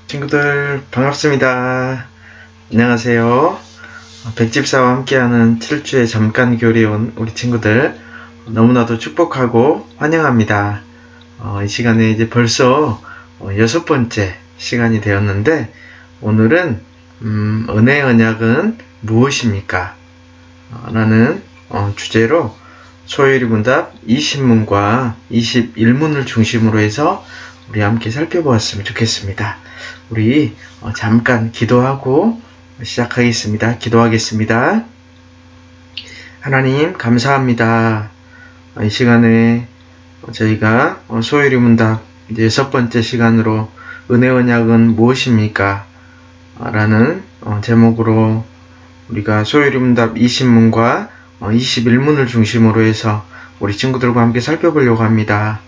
친구들 반갑습니다. 안녕하세요. 백집사와 함께하는 7주의 잠깐 교리에 온 우리 친구들 너무나도 축복하고 환영합니다. 이 시간에 이제 벌써 6번째 시간이 되었는데 오늘은 은혜의 언약은 무엇입니까? 라는 주제로 소요리 문답 20문과 21문을 중심으로 해서 우리 함께 살펴보았으면 좋겠습니다. 우리 잠깐 기도하고 시작하겠습니다. 기도하겠습니다. 하나님 감사합니다. 이 시간에 저희가 소요리 문답 이제 6번째 시간으로 은혜 언약은 무엇입니까? 라는 제목으로 우리가 소요리 문답 20문과 21문을 중심으로 해서 우리 친구들과 함께 살펴보려고 합니다.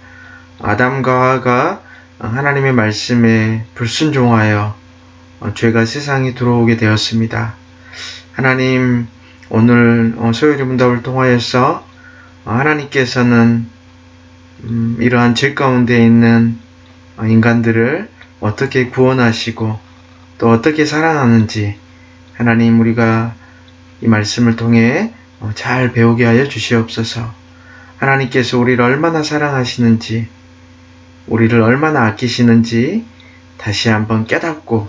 아담과 하와가 하나님의 말씀에 불순종하여 죄가 세상에 들어오게 되었습니다. 하나님, 오늘 소요리 문답을 통하여서 하나님께서는 이러한 죄 가운데 있는 인간들을 어떻게 구원하시고 또 어떻게 사랑하는지 하나님, 우리가 이 말씀을 통해 잘 배우게 하여 주시옵소서. 하나님께서 우리를 얼마나 사랑하시는지, 우리를 얼마나 아끼시는지 다시 한번 깨닫고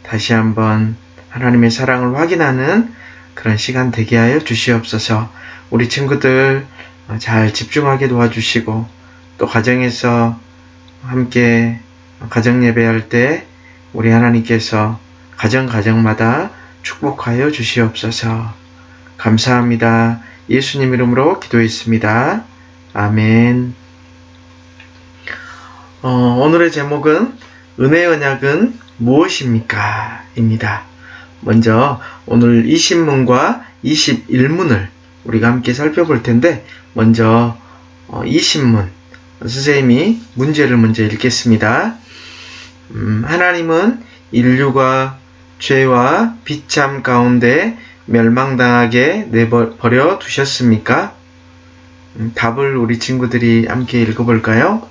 다시 한번 하나님의 사랑을 확인하는 그런 시간 되게 하여 주시옵소서. 우리 친구들 잘 집중하게 도와주시고 또 가정에서 함께 가정 예배할 때 우리 하나님께서 가정마다 축복하여 주시옵소서. 감사합니다. 예수님 이름으로 기도했습니다. 아멘. 오늘의 제목은 은혜의 언약은 무엇입니까? 입니다. 먼저 오늘 20문과 21문을 우리가 함께 살펴볼 텐데 먼저 20문 선생님이 문제를 먼저 읽겠습니다. 하나님은 인류가 죄와 비참 가운데 멸망당하게 내버려 두셨습니까? 답을 우리 친구들이 함께 읽어볼까요?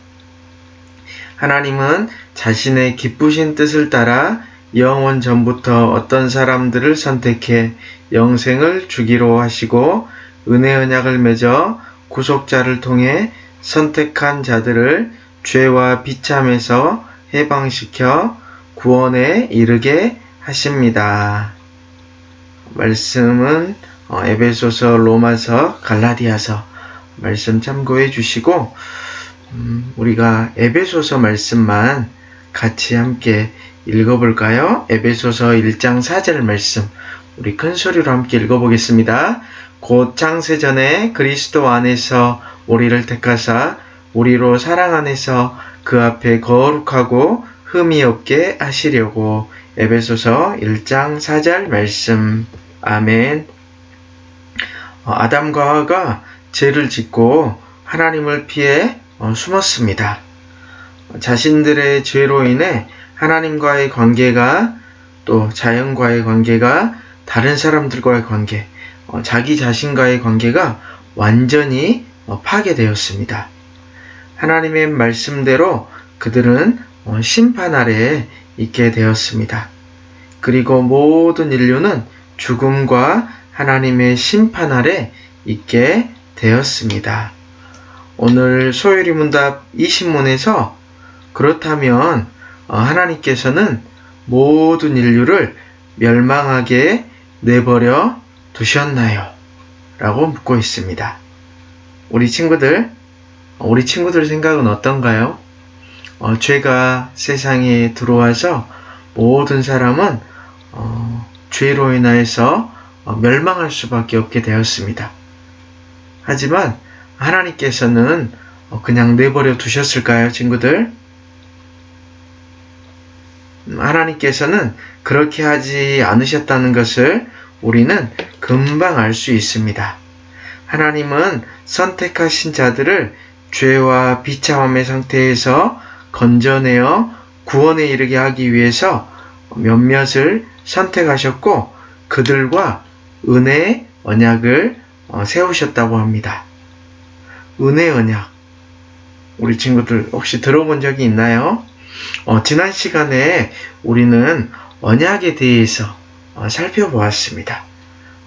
하나님은 자신의 기쁘신 뜻을 따라 영원 전부터 어떤 사람들을 선택해 영생을 주기로 하시고 은혜 언약을 맺어 구속자를 통해 선택한 자들을 죄와 비참에서 해방시켜 구원에 이르게 하십니다. 말씀은 에베소서, 로마서, 갈라디아서 말씀 참고해 주시고 우리가 에베소서 말씀만 같이 함께 읽어볼까요? 에베소서 1장 4절 말씀 우리 큰 소리로 함께 읽어보겠습니다. 곧 창세전에 그리스도 안에서 우리를 택하사 우리로 사랑 안에서 그 앞에 거룩하고 흠이 없게 하시려고. 에베소서 1장 4절 말씀. 아멘. 아담과 하와가 죄를 짓고 하나님을 피해 숨었습니다. 자신들의 죄로 인해 하나님과의 관계가 또 자연과의 관계가 다른 사람들과의 관계, 자기 자신과의 관계가 완전히 파괴되었습니다. 하나님의 말씀대로 그들은 심판 아래에 있게 되었습니다. 그리고 모든 인류는 죽음과 하나님의 심판 아래 있게 되었습니다. 오늘 소요리 문답 20문에서 그렇다면 하나님께서는 모든 인류를 멸망하게 내버려 두셨나요? 라고 묻고 있습니다. 우리 친구들 생각은 어떤가요? 죄가 세상에 들어와서 모든 사람은 죄로 인하여서 멸망할 수밖에 없게 되었습니다. 하지만 하나님께서는 그냥 내버려 두셨을까요, 친구들? 하나님께서는 그렇게 하지 않으셨다는 것을 우리는 금방 알 수 있습니다. 하나님은 선택하신 자들을 죄와 비참함의 상태에서 건져내어 구원에 이르게 하기 위해서 몇몇을 선택하셨고 그들과 은혜의 언약을 세우셨다고 합니다. 은혜의 언약. 우리 친구들 혹시 들어본 적이 있나요? 지난 시간에 우리는 언약에 대해서 살펴보았습니다.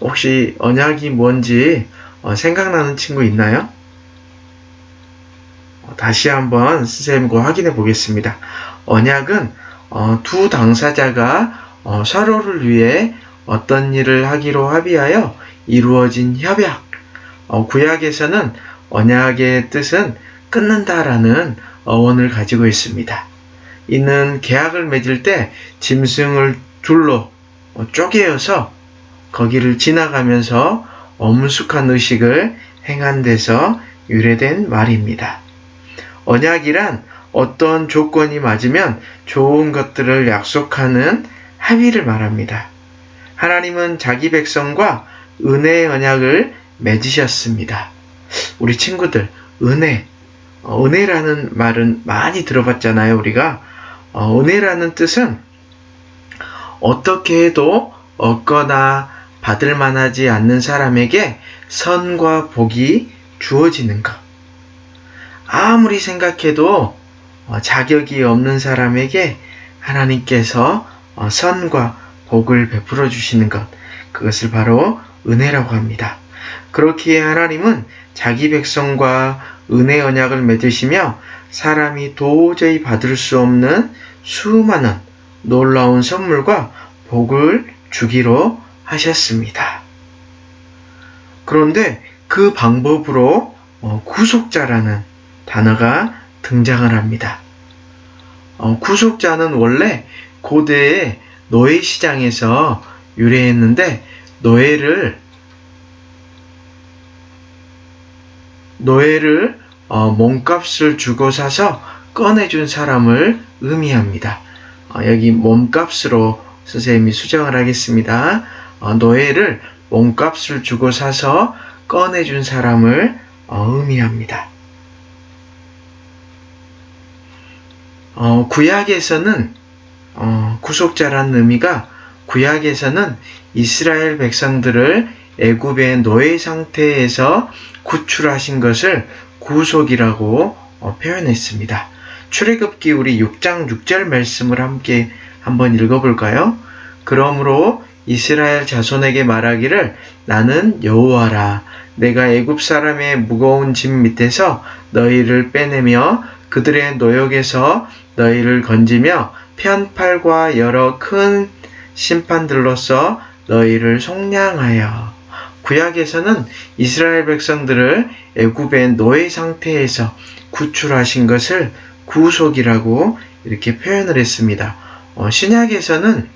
혹시 언약이 뭔지 생각나는 친구 있나요? 다시 한번 선생님과 확인해 보겠습니다. 언약은 두 당사자가 서로를 위해 어떤 일을 하기로 합의하여 이루어진 협약. 구약에서는 언약의 뜻은 끊는다라는 어원을 가지고 있습니다. 이는 계약을 맺을 때 짐승을 둘로 쪼개어서 거기를 지나가면서 엄숙한 의식을 행한 데서 유래된 말입니다. 언약이란 어떤 조건이 맞으면 좋은 것들을 약속하는 합의를 말합니다. 하나님은 자기 백성과 은혜의 언약을 맺으셨습니다. 우리 친구들, 은혜라는 말은 많이 들어봤잖아요, 우리가. 은혜라는 뜻은 어떻게 해도 얻거나 받을 만하지 않는 사람에게 선과 복이 주어지는 것. 아무리 생각해도 자격이 없는 사람에게 하나님께서 선과 복을 베풀어 주시는 것. 그것을 바로 은혜라고 합니다. 그렇기에 하나님은 자기 백성과 은혜 언약을 맺으시며 사람이 도저히 받을 수 없는 수많은 놀라운 선물과 복을 주기로 하셨습니다. 그런데 그 방법으로 구속자라는 단어가 등장을 합니다. 구속자는 원래 고대의 노예 시장에서 유래했는데 노예를 몸값을 주고 사서 꺼내준 사람을 의미합니다. 여기 몸값으로 선생님이 수정을 하겠습니다. 노예를 몸값을 주고 사서 꺼내준 사람을 의미합니다. 구약에서는 구속자라는 의미가 구약에서는 이스라엘 백성들을 애굽의 노예 상태에서 구출하신 것을 구속이라고 표현했습니다. 출애굽기 우리 6장 6절 말씀을 함께 한번 읽어볼까요? 그러므로 이스라엘 자손에게 말하기를 나는 여호와라. 내가 애굽 사람의 무거운 짐 밑에서 너희를 빼내며 그들의 노역에서 너희를 건지며 편팔과 여러 큰 심판들로서 너희를 속량하여. 구약에서는 이스라엘 백성들을 애굽의 노예 상태에서 구출하신 것을 구속이라고 이렇게 표현을 했습니다. 신약에서는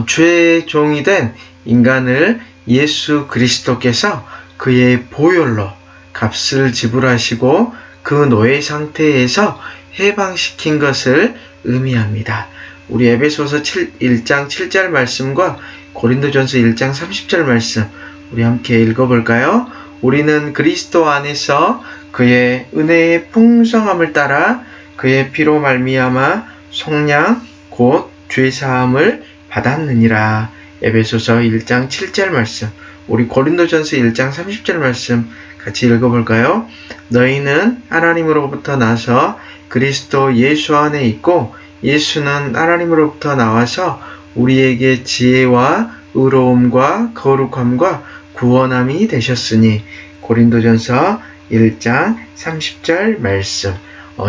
죄의 종이 된 인간을 예수 그리스도께서 그의 보혈로 값을 지불하시고 그 노예 상태에서 해방시킨 것을 의미합니다. 우리 에베소서 1장 7절 말씀과 고린도전서 1장 30절 말씀 우리 함께 읽어볼까요? 우리는 그리스도 안에서 그의 은혜의 풍성함을 따라 그의 피로 말미암아 속량 곧 죄사함을 받았느니라. 에베소서 1장 7절 말씀 우리 고린도전서 1장 30절 말씀 같이 읽어볼까요? 너희는 하나님으로부터 나서 그리스도 예수 안에 있고 예수는 하나님으로부터 나와서 우리에게 지혜와 의로움과 거룩함과 구원함이 되셨으니. 고린도전서 1장 30절 말씀.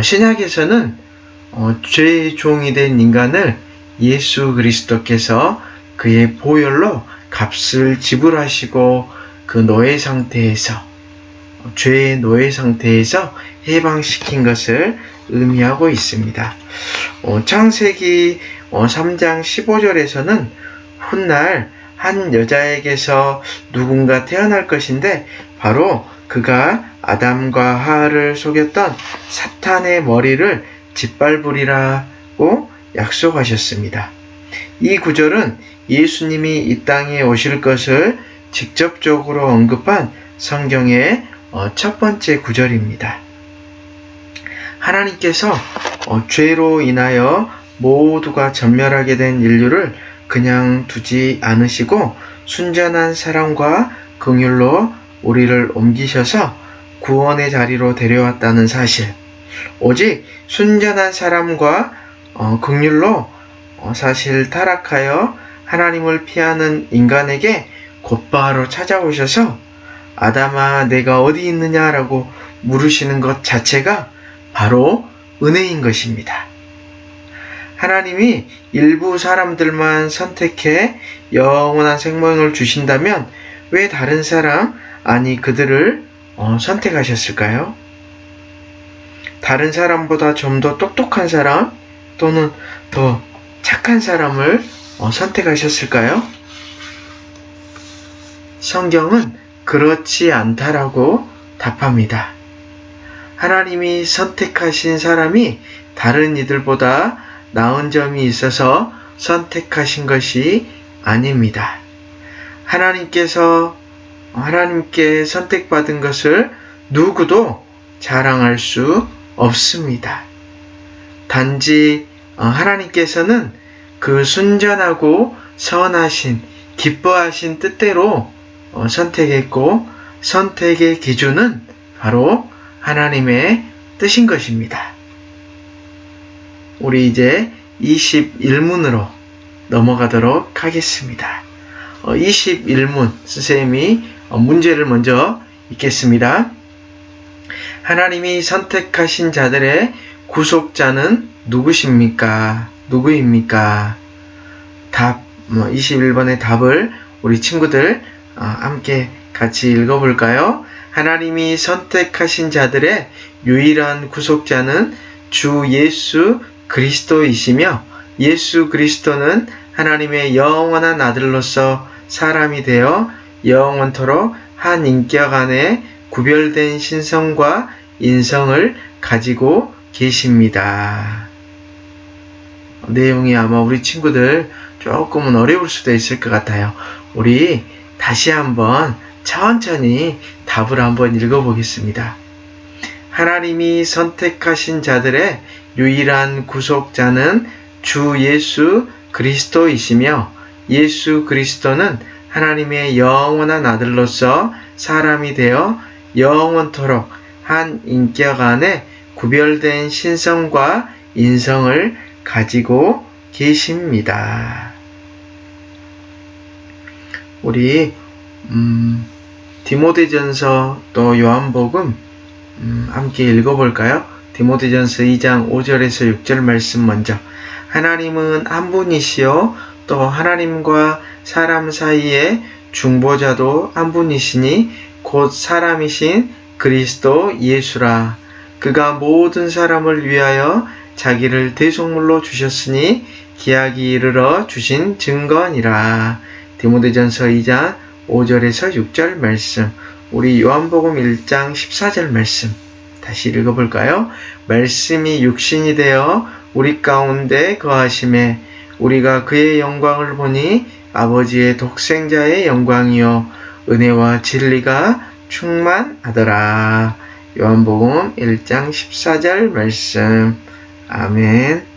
신약에서는 죄의 종이 된 인간을 예수 그리스도께서 그의 보혈로 값을 지불하시고 그 노예 상태에서 죄의 노예 상태에서 해방시킨 것을 의미하고 있습니다. 창세기 3장 15절에서는 훗날 한 여자에게서 누군가 태어날 것인데 바로 그가 아담과 하와를 속였던 사탄의 머리를 짓밟으리라고 약속하셨습니다. 이 구절은 예수님이 이 땅에 오실 것을 직접적으로 언급한 성경의 첫 번째 구절입니다. 하나님께서 죄로 인하여 모두가 전멸하게 된 인류를 그냥 두지 않으시고 순전한 사랑과 긍휼로 우리를 옮기셔서 구원의 자리로 데려왔다는 사실, 오직 순전한 사람과 긍휼로 사실 타락하여 하나님을 피하는 인간에게 곧바로 찾아오셔서 아담아 내가 어디 있느냐라고 물으시는 것 자체가 바로 은혜인 것입니다. 하나님이 일부 사람들만 선택해 영원한 생명을 주신다면 왜 다른 사람, 아니 그들을 선택하셨을까요? 다른 사람보다 좀 더 똑똑한 사람 또는 더 착한 사람을 선택하셨을까요? 성경은 그렇지 않다라고 답합니다. 하나님이 선택하신 사람이 다른 이들보다 나은 점이 있어서 선택하신 것이 아닙니다. 하나님께 선택받은 것을 누구도 자랑할 수 없습니다. 단지 하나님께서는 그 순전하고 선하신, 기뻐하신 뜻대로 선택했고 선택의 기준은 바로 하나님의 뜻인 것입니다. 우리 이제 21문으로 넘어가도록 하겠습니다. 21문 선생님이 문제를 먼저 읽겠습니다. 하나님이 선택하신 자들의 구속자는 누구입니까? 답, 21번의 답을 우리 친구들 함께 같이 읽어볼까요? 하나님이 선택하신 자들의 유일한 구속자는 주 예수 그리스도이시며 예수 그리스도는 하나님의 영원한 아들로서 사람이 되어 영원토록 한 인격 안에 구별된 신성과 인성을 가지고 계십니다. 내용이 아마 우리 친구들 조금은 어려울 수도 있을 것 같아요. 우리 다시 한번 천천히 답을 한번 읽어보겠습니다. 하나님이 선택하신 자들의 유일한 구속자는 주 예수 그리스도이시며 예수 그리스도는 하나님의 영원한 아들로서 사람이 되어 영원토록 한 인격 안에 구별된 신성과 인성을 가지고 계십니다. 우리 디모데전서 또 요한복음 함께 읽어볼까요? 디모데전서 2장 5절에서 6절 말씀 먼저. 하나님은 한 분이시요 또 하나님과 사람 사이에 중보자도 한 분이시니 곧 사람이신 그리스도 예수라. 그가 모든 사람을 위하여 자기를 대속물로 주셨으니 기약이 이르러 주신 증거니라. 디모데전서 2장 5절에서 6절 말씀. 우리 요한복음 1장 14절 말씀 다시 읽어볼까요? 말씀이 육신이 되어 우리 가운데 거하심에 우리가 그의 영광을 보니 아버지의 독생자의 영광이요 은혜와 진리가 충만하더라. 요한복음 1장 14절 말씀. 아멘.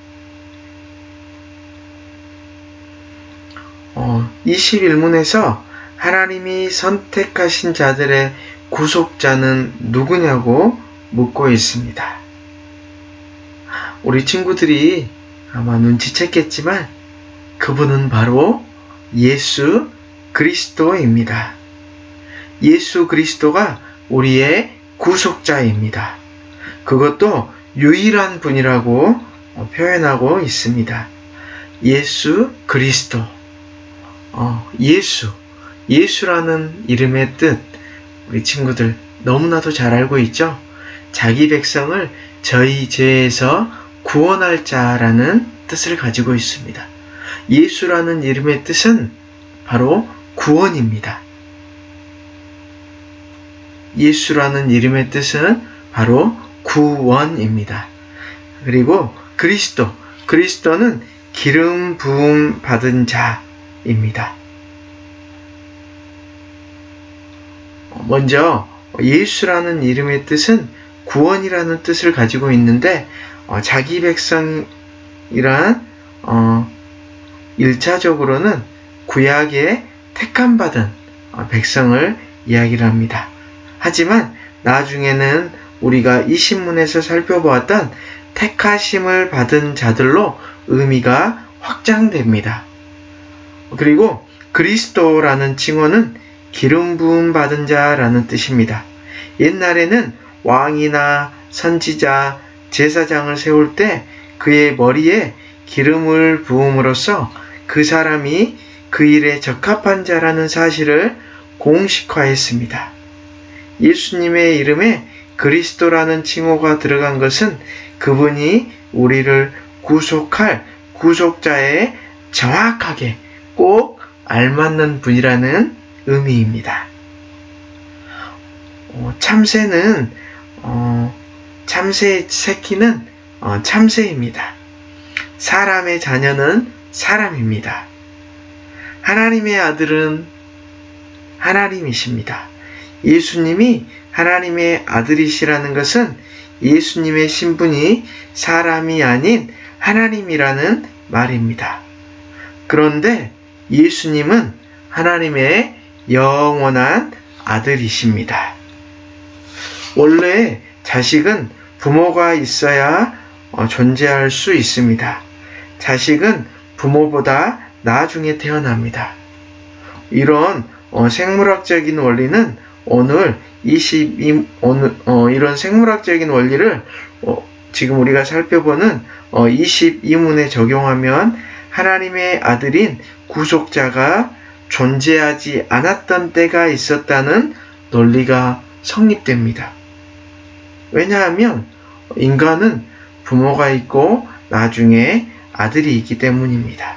21문에서 하나님이 선택하신 자들의 구속자는 누구냐고 묻고 있습니다. 우리 친구들이 아마 눈치챘겠지만 그분은 바로 예수 그리스도입니다. 예수 그리스도가 우리의 구속자입니다. 그것도 유일한 분이라고 표현하고 있습니다. 예수 그리스도. 예수라는 이름의 뜻, 우리 친구들 너무나도 잘 알고 있죠? 자기 백성을 저희 죄에서 구원할 자라는 뜻을 가지고 있습니다. 예수라는 이름의 뜻은 바로 구원입니다. 예수라는 이름의 뜻은 바로 구원입니다. 그리고 그리스도는 기름 부음 받은 자입니다. 먼저 예수라는 이름의 뜻은 구원이라는 뜻을 가지고 있는데 자기 백성이란 1차적으로는 구약에 택함받은 백성을 이야기를 합니다. 하지만 나중에는 우리가 이 신문에서 살펴보았던 택하심을 받은 자들로 의미가 확장됩니다. 그리고 그리스도라는 칭호는 기름 부음 받은 자라는 뜻입니다. 옛날에는 왕이나 선지자, 제사장을 세울 때 그의 머리에 기름을 부음으로써 그 사람이 그 일에 적합한 자라는 사실을 공식화했습니다. 예수님의 이름에 그리스도라는 칭호가 들어간 것은 그분이 우리를 구속할 구속자에 정확하게 꼭 알맞는 분이라는 의미입니다. 참새의 새끼는 참새입니다. 사람의 자녀는 사람입니다. 하나님의 아들은 하나님이십니다. 예수님이 하나님의 아들이시라는 것은 예수님의 신분이 사람이 아닌 하나님이라는 말입니다. 그런데 예수님은 하나님의 영원한 아들이십니다. 원래 자식은 부모가 있어야 존재할 수 있습니다. 자식은 부모보다 나중에 태어납니다. 이런 생물학적인 원리는 이런 생물학적인 원리를 지금 우리가 살펴보는 22문에 적용하면 하나님의 아들인 구속자가 존재하지 않았던 때가 있었다는 논리가 성립됩니다. 왜냐하면 인간은 부모가 있고 나중에 아들이 있기 때문입니다.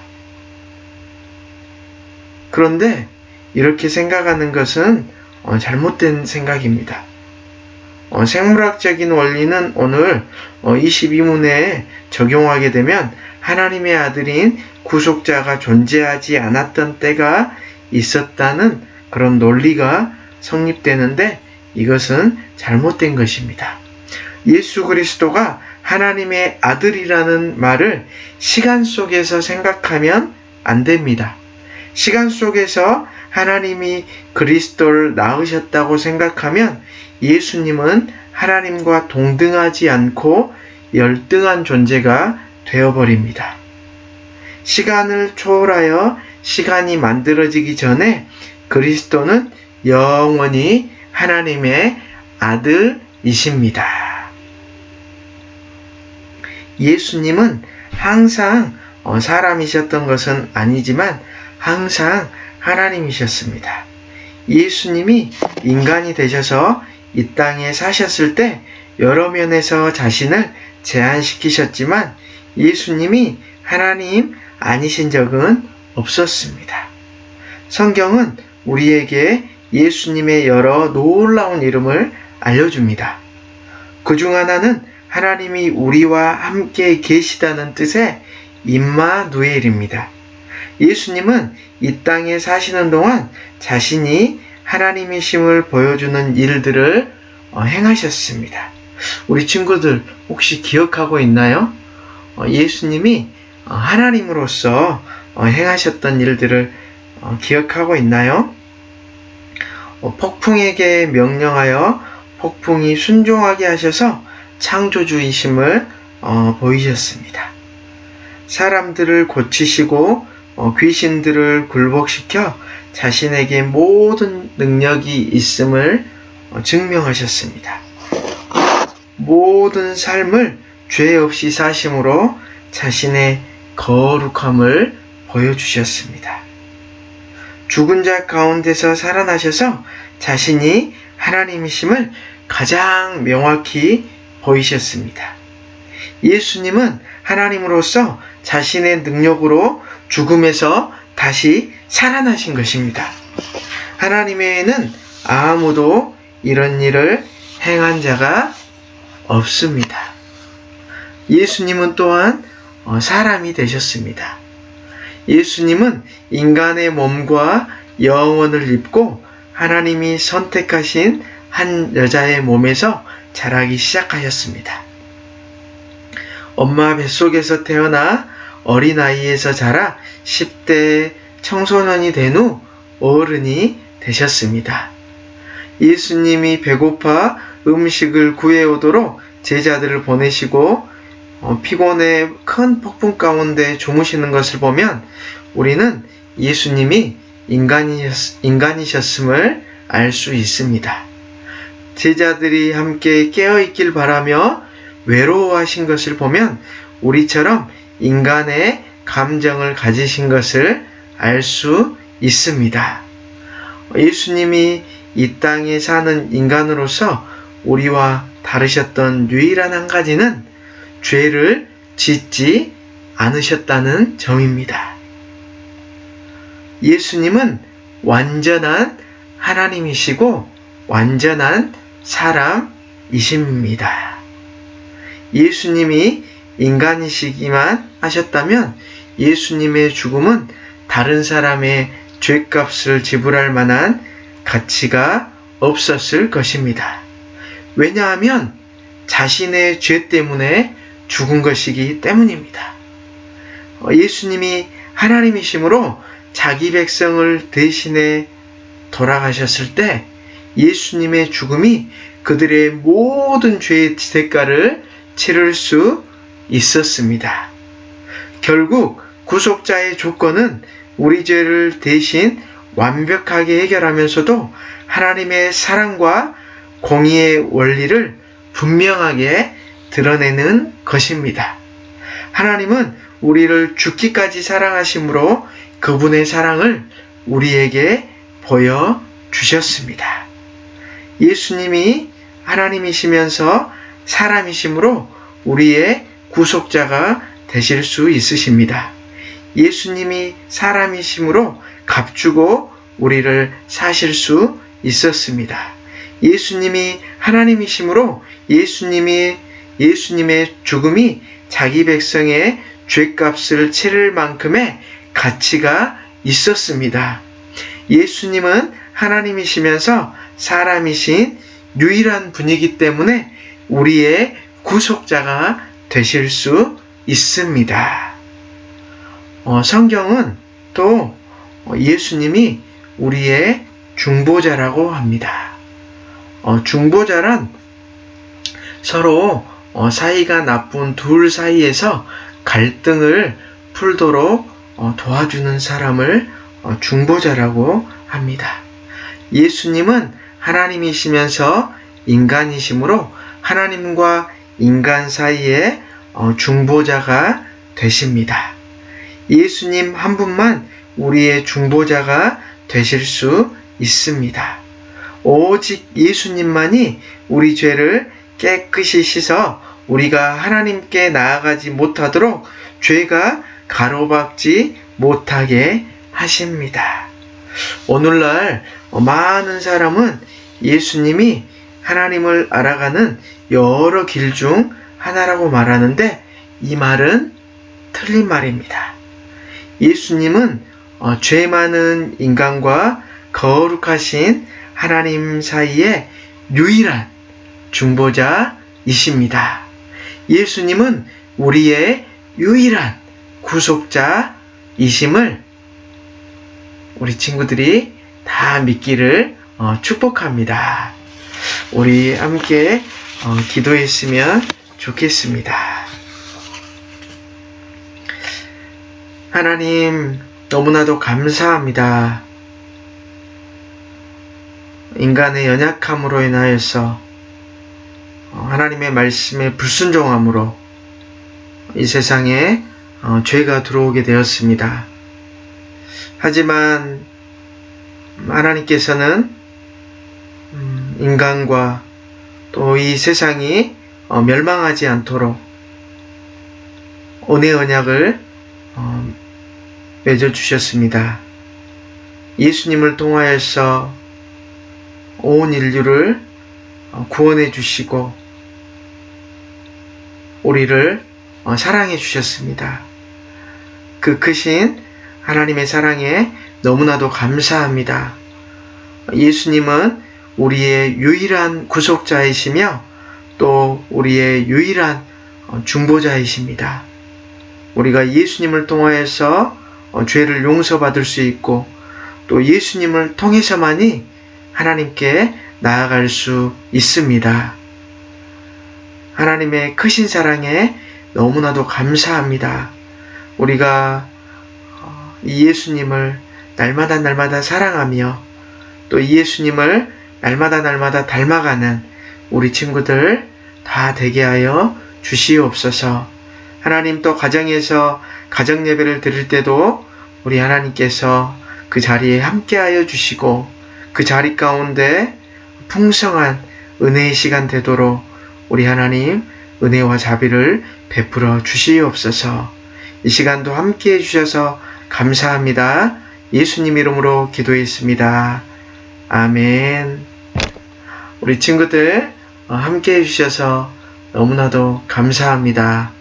그런데 이렇게 생각하는 것은 잘못된 생각입니다. 생물학적인 원리는 오늘 22문에 적용하게 되면 하나님의 아들인 구속자가 존재하지 않았던 때가 있었다는 그런 논리가 성립되는데 이것은 잘못된 것입니다. 예수 그리스도가 하나님의 아들이라는 말을 시간 속에서 생각하면 안 됩니다. 시간 속에서 하나님이 그리스도를 낳으셨다고 생각하면 예수님은 하나님과 동등하지 않고 열등한 존재가 되어버립니다. 시간을 초월하여 시간이 만들어지기 전에 그리스도는 영원히 하나님의 아들이십니다. 예수님은 항상 사람이셨던 것은 아니지만 항상 하나님이셨습니다. 예수님이 인간이 되셔서 이 땅에 사셨을 때 여러 면에서 자신을 제한시키셨지만 예수님이 하나님 아니신 적은 없었습니다. 성경은 우리에게 예수님의 여러 놀라운 이름을 알려줍니다. 그중 하나는 하나님이 우리와 함께 계시다는 뜻의 임마누엘입니다. 예수님은 이 땅에 사시는 동안 자신이 하나님이심을 보여주는 일들을 행하셨습니다. 우리 친구들 혹시 기억하고 있나요? 예수님이 하나님으로서 행하셨던 일들을 기억하고 있나요? 폭풍에게 명령하여 폭풍이 순종하게 하셔서 창조주이심을 보이셨습니다. 사람들을 고치시고 귀신들을 굴복시켜 자신에게 모든 능력이 있음을 증명하셨습니다. 모든 삶을 죄 없이 사심으로 자신의 거룩함을 보여주셨습니다. 죽은 자 가운데서 살아나셔서 자신이 하나님이심을 가장 명확히 보이셨습니다. 예수님은 하나님으로서 자신의 능력으로 죽음에서 다시 살아나신 것입니다. 하나님 외에는 아무도 이런 일을 행한 자가 없습니다. 예수님은 또한 사람이 되셨습니다. 예수님은 인간의 몸과 영혼을 입고 하나님이 선택하신 한 여자의 몸에서 자라기 시작하셨습니다. 엄마 뱃속에서 태어나 어린아이에서 자라 10대 청소년이 된 후 어른이 되셨습니다. 예수님이 배고파 음식을 구해오도록 제자들을 보내시고 피곤해 큰 폭풍 가운데 주무시는 것을 보면 우리는 예수님이 인간이셨음을 알 수 있습니다. 제자들이 함께 깨어있길 바라며 외로워하신 것을 보면 우리처럼 인간의 감정을 가지신 것을 알 수 있습니다. 예수님이 이 땅에 사는 인간으로서 우리와 다르셨던 유일한 한 가지는 죄를 짓지 않으셨다는 점입니다. 예수님은 완전한 하나님이시고 완전한 사람이십니다. 예수님이 인간이시기만 하셨다면 예수님의 죽음은 다른 사람의 죄값을 지불할 만한 가치가 없었을 것입니다. 왜냐하면 자신의 죄 때문에 죽은 것이기 때문입니다. 예수님이 하나님이시므로 자기 백성을 대신해 돌아가셨을 때 예수님의 죽음이 그들의 모든 죄의 대가를 치를 수 있었습니다. 결국 구속자의 조건은 우리 죄를 대신 완벽하게 해결하면서도 하나님의 사랑과 공의의 원리를 분명하게 드러내는 것입니다. 하나님은 우리를 죽기까지 사랑하심으로 그분의 사랑을 우리에게 보여주셨습니다. 예수님이 하나님이시면서 사람이시므로 우리의 구속자가 되실 수 있으십니다. 예수님이 사람이시므로 값주고 우리를 사실 수 있었습니다. 예수님이 하나님이시므로 예수님의 죽음이 자기 백성의 죄값을 치를 만큼의 가치가 있었습니다. 예수님은 하나님이시면서 사람이신 유일한 분이기 때문에 우리의 구속자가 되실 수 있습니다. 성경은 또 예수님이 우리의 중보자라고 합니다. 중보자란 서로 사이가 나쁜 둘 사이에서 갈등을 풀도록 도와주는 사람을 중보자라고 합니다. 예수님은 하나님이시면서 인간이시므로 하나님과 인간 사이에 중보자가 되십니다. 예수님 한 분만 우리의 중보자가 되실 수 있습니다. 오직 예수님만이 우리 죄를 깨끗이 씻어 우리가 하나님께 나아가지 못하도록 죄가 가로막지 못하게 하십니다. 오늘날 많은 사람은 예수님이 하나님을 알아가는 여러 길 중 하나라고 말하는데 이 말은 틀린 말입니다. 예수님은 죄 많은 인간과 거룩하신 하나님 사이에 유일한 중보자이십니다. 예수님은 우리의 유일한 구속자이심을 우리 친구들이 다 믿기를 축복합니다. 우리 함께 기도했으면 좋겠습니다. 하나님, 너무나도 감사합니다. 인간의 연약함으로 인하여서 하나님의 말씀에 불순종함으로 이 세상에 죄가 들어오게 되었습니다. 하지만 하나님께서는 인간과 또 이 세상이 멸망하지 않도록 은혜 언약을 맺어주셨습니다. 예수님을 통하여서 온 인류를 구원해 주시고 우리를 사랑해 주셨습니다. 그 크신 하나님의 사랑에 너무나도 감사합니다. 예수님은 우리의 유일한 구속자이시며 또 우리의 유일한 중보자이십니다. 우리가 예수님을 통하여서 죄를 용서받을 수 있고 또 예수님을 통해서만이 하나님께 나아갈 수 있습니다. 하나님의 크신 사랑에 너무나도 감사합니다. 우리가 이 예수님을 날마다 사랑하며 또 이 예수님을 날마다 닮아가는 우리 친구들 다 되게 하여 주시옵소서. 하나님, 또 가정에서 가정 예배를 드릴 때도 우리 하나님께서 그 자리에 함께하여 주시고 그 자리 가운데 풍성한 은혜의 시간 되도록 우리 하나님 은혜와 자비를 베풀어 주시옵소서. 이 시간도 함께해 주셔서 감사합니다. 예수님 이름으로 기도했습니다. 아멘. 우리 친구들 함께해 주셔서 너무나도 감사합니다.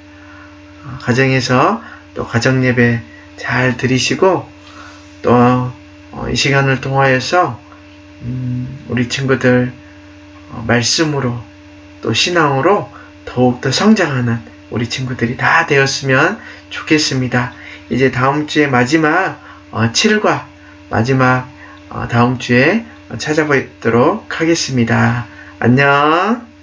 가정에서 또 가정 예배 잘 드리시고 또 이 시간을 통하여서 우리 친구들 말씀으로 또 신앙으로 더욱더 성장하는 우리 친구들이 다 되었으면 좋겠습니다. 이제 다음 주에 마지막 7과 마지막 다음 주에 찾아뵙도록 하겠습니다. 안녕.